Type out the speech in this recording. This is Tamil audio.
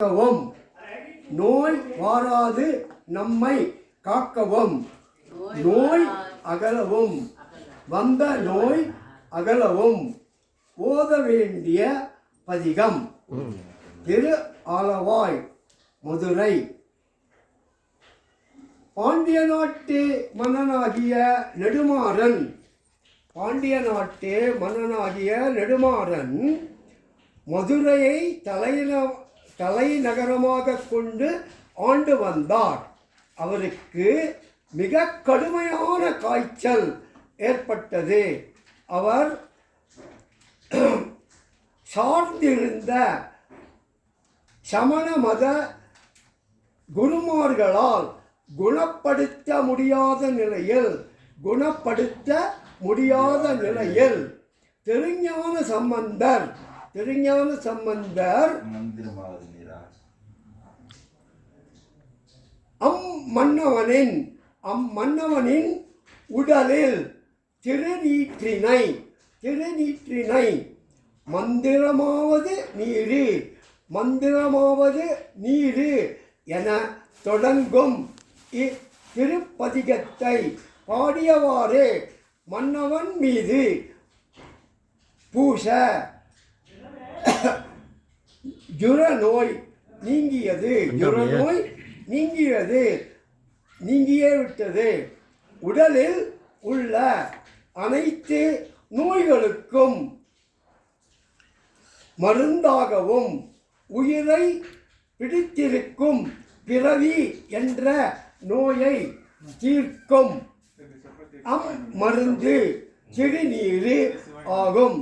காக்கவும் நோய் வாராது நம்மை காக்கவும் நோய் அகலவும் வந்த நோய் அகலவும் ஓத வேண்டிய பதிகம். திரு ஆலவாய் மதுரை. பாண்டிய நாட்டு மன்னனாகிய நெடுமாறன் மதுரையை தலைநகரமாக கொண்டு ஆண்டு வந்தார். அவருக்கு மிக கடுமையான காய்ச்சல் ஏற்பட்டது. அவர் சார்ந்திருந்த சமண மத குருமார்களால் குணப்படுத்த முடியாத நிலையில் திருஞான சம்பந்தர் அம்மன்னவனின் உடலில் திருநீற்றினை மந்திரமாவது நீரு என தொடங்கும் இத்திருப்பதிகத்தை பாடியவாறே மன்னவன் மீது பூச ஜுரநோய் நீங்கியே விட்டது. உடலில் உள்ள அனைத்து நோய்களுக்கும் மருந்தாகவும் உயிரை பிடித்திருக்கும் பிறவி என்ற நோயை தீர்க்கும் அம்மருந்து திருநீரு ஆகும்.